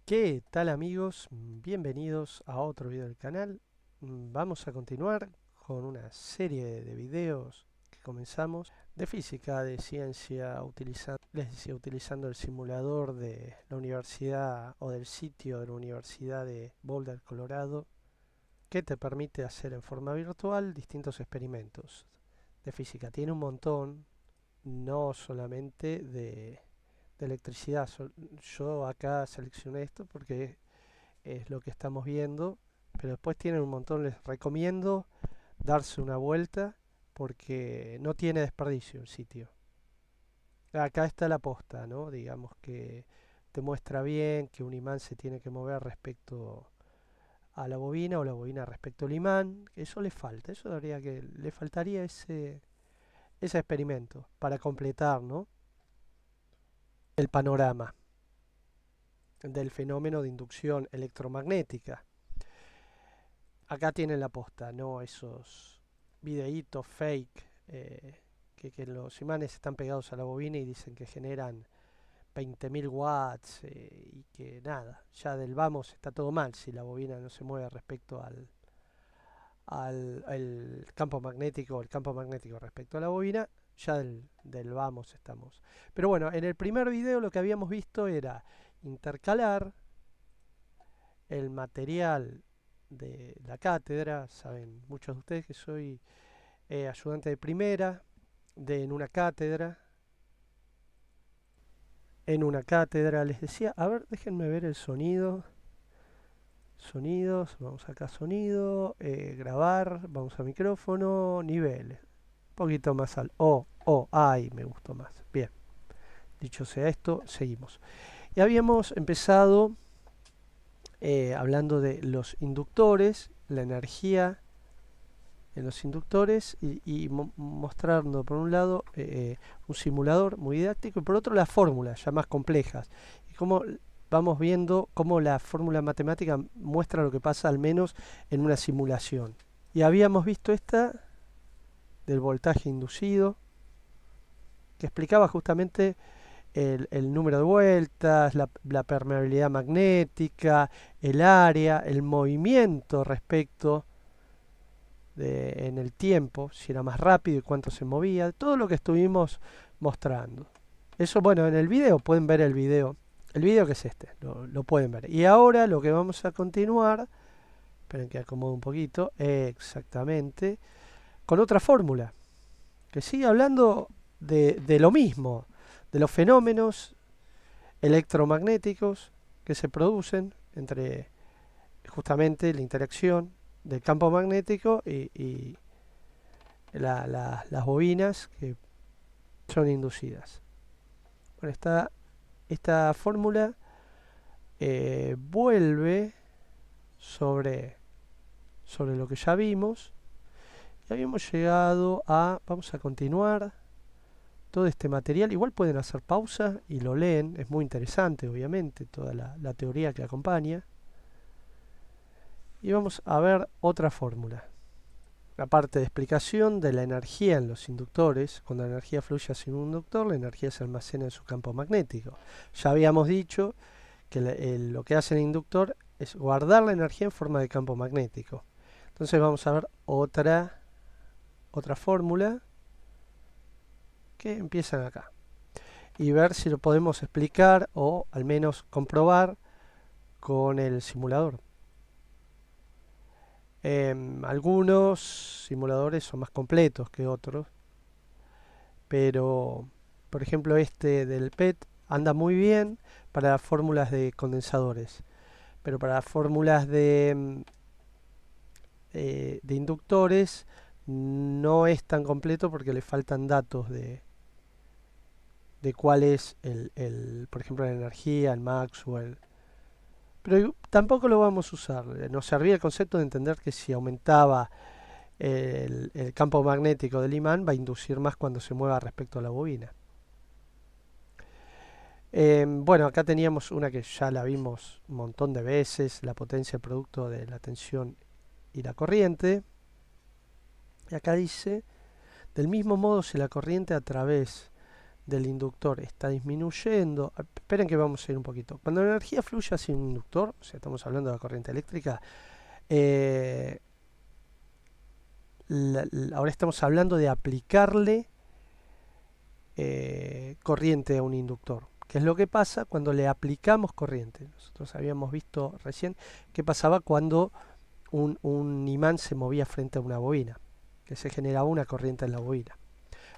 ¿Qué tal amigos? Bienvenidos a otro video del canal. Vamos a continuar con una serie de videos que comenzamos de física, de ciencia, les decía, utilizando el simulador de la universidad o del sitio de la Universidad de Boulder, Colorado, que te permite hacer en forma virtual distintos experimentos de física. Tiene un montón, no solamente de electricidad. Yo acá seleccioné esto porque es lo que estamos viendo, pero después tienen un montón. Les recomiendo darse una vuelta porque no tiene desperdicio el sitio. Acá está la posta, ¿no? Digamos que te muestra bien que un imán se tiene que mover respecto a la bobina o la bobina respecto al imán. Eso le falta, eso le faltaría ese experimento para completar, ¿no? El panorama del fenómeno de inducción electromagnética. Acá tienen la posta, no esos videitos fake que los imanes están pegados a la bobina y dicen que generan 20.000 watts y que nada, ya del vamos está todo mal si la bobina no se mueve respecto al campo magnético, el campo magnético respecto a la bobina, ya del vamos estamos. Pero bueno, en el primer video lo que habíamos visto era intercalar el material de la cátedra. Saben muchos de ustedes que soy ayudante de primera en una cátedra. Les decía, a ver, déjenme ver el sonido. Sonidos, vamos acá a sonido, grabar, vamos a micrófono, niveles. Un poquito más al ay, me gustó más. Bien, dicho sea esto, seguimos. Y habíamos empezado hablando de los inductores, la energía en los inductores y mostrando por un lado un simulador muy didáctico y por otro las fórmulas ya más complejas y cómo vamos viendo cómo la fórmula matemática muestra lo que pasa al menos en una simulación. Y habíamos visto esta del voltaje inducido que explicaba justamente el número de vueltas, la permeabilidad magnética, el área, el movimiento respecto en el tiempo, si era más rápido y cuánto se movía, todo lo que estuvimos mostrando. Eso, bueno, en el video pueden ver el video que es este, lo pueden ver. Y ahora lo que vamos a continuar, esperen que acomode un poquito, exactamente, con otra fórmula, que sigue hablando de lo mismo, de los fenómenos electromagnéticos que se producen entre justamente la interacción del campo magnético y las bobinas que son inducidas. Bueno, esta fórmula vuelve sobre lo que ya vimos. Y habíamos llegado a, vamos a continuar todo este material. Igual pueden hacer pausa y lo leen, es muy interesante obviamente toda la teoría que acompaña. Y vamos a ver otra fórmula. La parte de explicación de la energía en los inductores. Cuando la energía fluye hacia un inductor, la energía se almacena en su campo magnético. Ya habíamos dicho que lo que hace el inductor es guardar la energía en forma de campo magnético. Entonces vamos a ver otra fórmula que empiezan acá. Y ver si lo podemos explicar o al menos comprobar con el simulador. Algunos simuladores son más completos que otros, pero por ejemplo este del PET anda muy bien para las fórmulas de condensadores, pero para las fórmulas de inductores no es tan completo porque le faltan datos de cuál es por ejemplo la energía, el Maxwell. Pero tampoco lo vamos a usar. Nos servía el concepto de entender que si aumentaba el campo magnético del imán va a inducir más cuando se mueva respecto a la bobina. Bueno, acá teníamos una que ya la vimos un montón de veces, la potencia producto de la tensión y la corriente. Y acá dice, del mismo modo si la corriente a través del inductor está disminuyendo. Esperen que vamos a ir un poquito. Cuando la energía fluye hacia un inductor, o sea, estamos hablando de la corriente eléctrica, ahora estamos hablando de aplicarle corriente a un inductor. ¿Qué es lo que pasa cuando le aplicamos corriente? Nosotros habíamos visto recién qué pasaba cuando un imán se movía frente a una bobina, que se generaba una corriente en la bobina.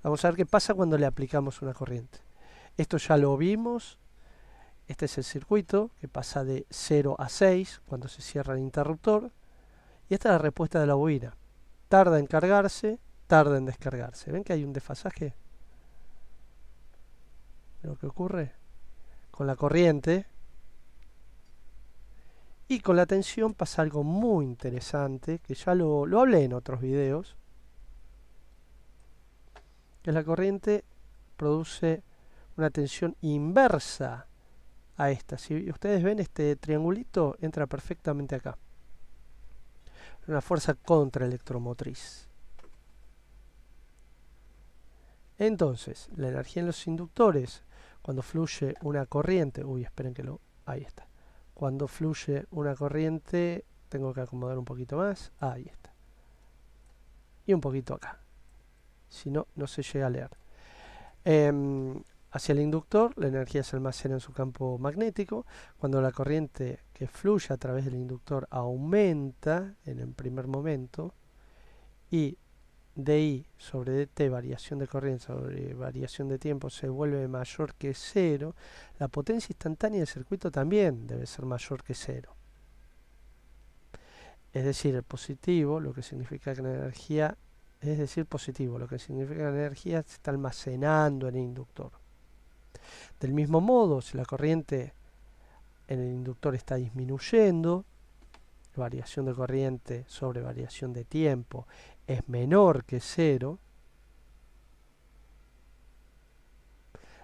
Vamos a ver qué pasa cuando le aplicamos una corriente. Esto ya lo vimos. Este es el circuito que pasa de 0 a 6 cuando se cierra el interruptor. Y esta es la respuesta de la bobina. Tarda en cargarse, tarda en descargarse. ¿Ven que hay un desfasaje? Lo que ocurre con la corriente y con la tensión pasa algo muy interesante, que ya lo hablé en otros videos, que la corriente produce una tensión inversa a esta. Si ustedes ven, este triangulito entra perfectamente acá. Una fuerza contraelectromotriz. Entonces, la energía en los inductores, cuando fluye una corriente, esperen que ahí está. Cuando fluye una corriente, tengo que acomodar un poquito más, ahí está. Y un poquito acá. Si no, no se llega a leer. Hacia el inductor, la energía se almacena en su campo magnético. Cuando la corriente que fluye a través del inductor aumenta en el primer momento, y dI sobre dt, variación de corriente sobre variación de tiempo, se vuelve mayor que 0, la potencia instantánea del circuito también debe ser mayor que 0. Es decir, el positivo, lo que significa que la energía, positivo, lo que significa que la energía se está almacenando en el inductor. Del mismo modo, si la corriente en el inductor está disminuyendo, variación de corriente sobre variación de tiempo es menor que 0,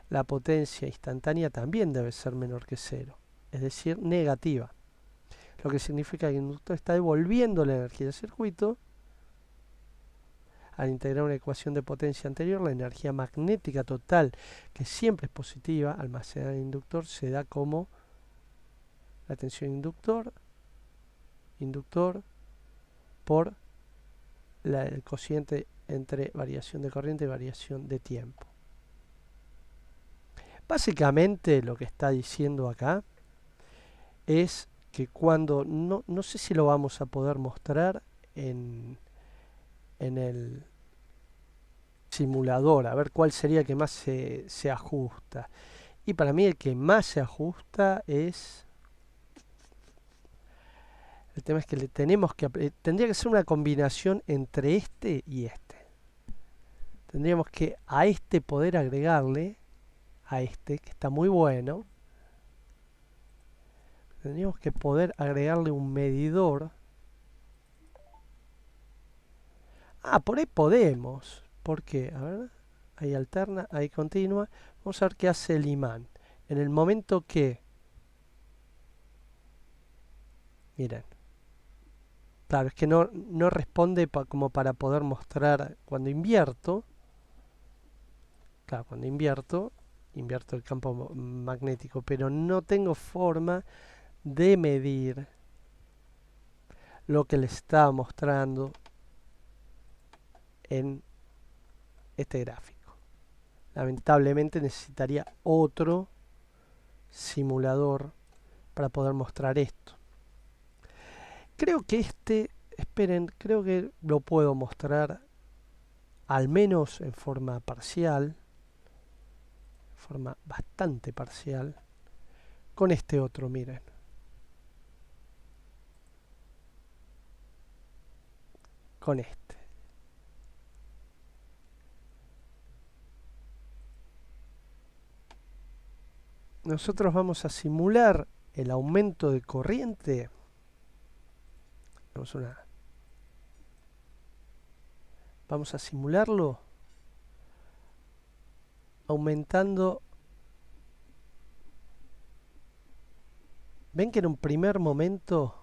la potencia instantánea también debe ser menor que 0, es decir, negativa. Lo que significa que el inductor está devolviendo la energía del circuito. Al integrar una ecuación de potencia anterior, la energía magnética total, que siempre es positiva, almacenada en el inductor, se da como la tensión inductor por el cociente entre variación de corriente y variación de tiempo. Básicamente lo que está diciendo acá es que cuando, no sé si lo vamos a poder mostrar en el simulador, a ver cuál sería el que más se ajusta. Y para mí el que más se ajusta es... El tema es que tendría que ser una combinación entre este y este. Tendríamos que a este poder agregarle, a este, que está muy bueno, tendríamos que poder agregarle un medidor. Por ahí podemos. ¿Por qué? A ver, ahí alterna, ahí continua. Vamos a ver qué hace el imán. En el momento que... Miren. Claro, es que no responde como para poder mostrar cuando invierto. Claro, cuando invierto el campo magnético, pero no tengo forma de medir lo que le estaba mostrando en este gráfico. Lamentablemente necesitaría otro simulador para poder mostrar esto. Creo que esperen, creo que lo puedo mostrar al menos en forma parcial, forma bastante parcial, con este otro, miren. Con este. Nosotros vamos a simular el aumento de corriente. Vamos a simularlo aumentando. Ven que en un primer momento,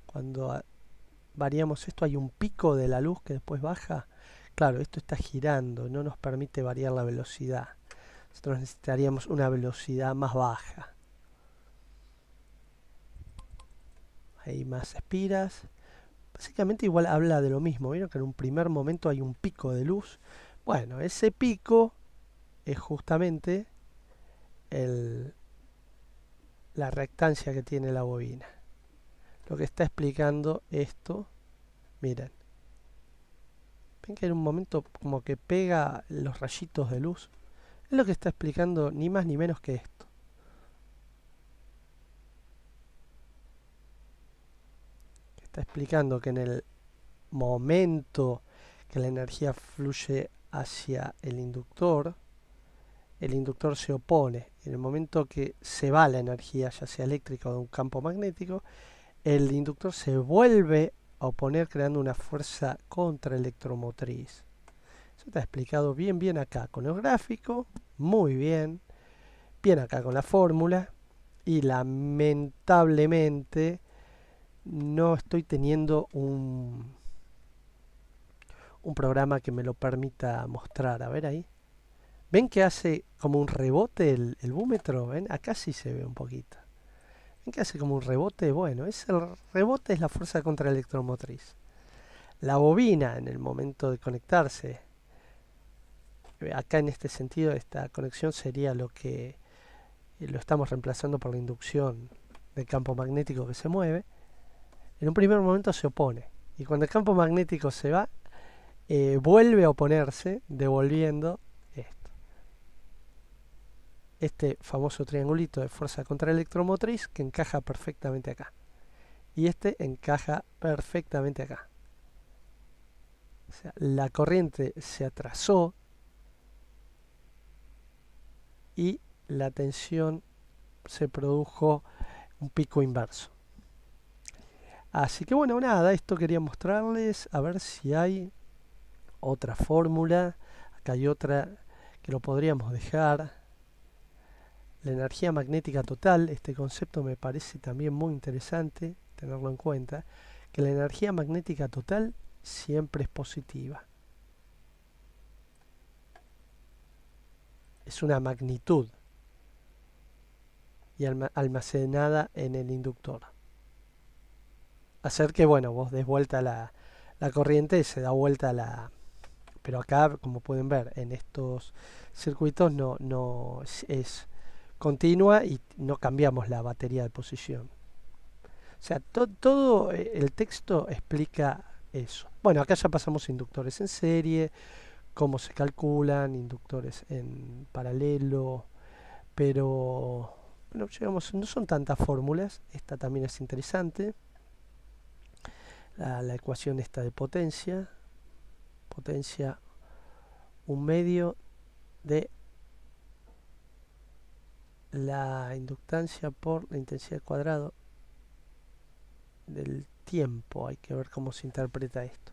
cuando variamos esto, hay un pico de la luz que después baja. Claro, esto está girando, no nos permite variar la velocidad. nosotros necesitaríamos una velocidad más baja. Hay más espiras. Básicamente igual habla de lo mismo. Vieron que en un primer momento hay un pico de luz. Bueno, ese pico es justamente la reactancia que tiene la bobina. Lo que está explicando esto, miren. Ven que en un momento como que pega los rayitos de luz. Es lo que está explicando ni más ni menos que esto. Está explicando que en el momento que la energía fluye hacia el inductor se opone. En el momento que se va la energía, ya sea eléctrica o de un campo magnético, el inductor se vuelve a oponer creando una fuerza contraelectromotriz. Eso está explicado bien acá con el gráfico, muy bien acá con la fórmula, y lamentablemente no estoy teniendo un programa que me lo permita mostrar. A ver ahí. ¿Ven que hace como un rebote el búmetro? ¿Ven? Acá sí se ve un poquito. ¿Ven que hace como un rebote? Bueno, el rebote es la fuerza contraelectromotriz. La bobina, en el momento de conectarse, acá en este sentido, esta conexión sería lo que lo estamos reemplazando por la inducción del campo magnético que se mueve. En un primer momento se opone. Y cuando el campo magnético se va, vuelve a oponerse, devolviendo este famoso triangulito de fuerza contraelectromotriz que encaja perfectamente acá. Y este encaja perfectamente acá. O sea, la corriente se atrasó y la tensión se produjo un pico inverso. Así que bueno, nada, esto quería mostrarles, a ver si hay otra fórmula. Acá hay otra que lo podríamos dejar. La energía magnética total, este concepto me parece también muy interesante tenerlo en cuenta, que la energía magnética total siempre es positiva. Es una magnitud y almacenada en el inductor. Hacer que, bueno, vos des vuelta la corriente, se da vuelta pero acá, como pueden ver, en estos circuitos no es continua y no cambiamos la batería de posición. O sea, todo el texto explica eso. Bueno, acá ya pasamos inductores en serie, cómo se calculan, inductores en paralelo, pero bueno, llegamos, no son tantas fórmulas. Esta también es interesante. La ecuación esta de potencia, un medio de la inductancia por la intensidad al cuadrado del tiempo. Hay que ver cómo se interpreta esto.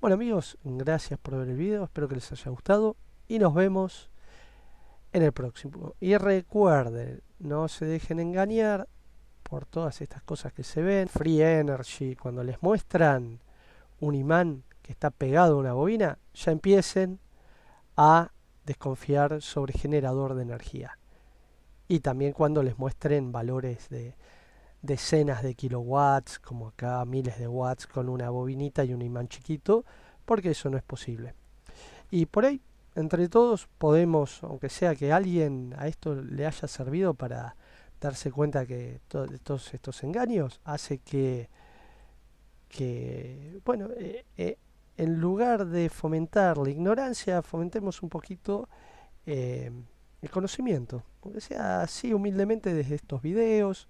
Bueno amigos, gracias por ver el video, espero que les haya gustado y nos vemos en el próximo. Y recuerden, no se dejen engañar por todas estas cosas que se ven. Free Energy, cuando les muestran un imán que está pegado a una bobina, ya empiecen a desconfiar sobre generador de energía. Y también cuando les muestren valores de decenas de kilowatts, como acá miles de watts con una bobinita y un imán chiquito, porque eso no es posible. Y por ahí, entre todos, podemos, aunque sea que alguien a esto le haya servido para darse cuenta que todos estos engaños hace que bueno, en lugar de fomentar la ignorancia, fomentemos un poquito el conocimiento, aunque sea así humildemente desde estos videos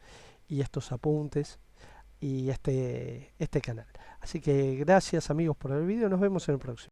y estos apuntes y este canal. Así que gracias amigos por el video, nos vemos en el próximo.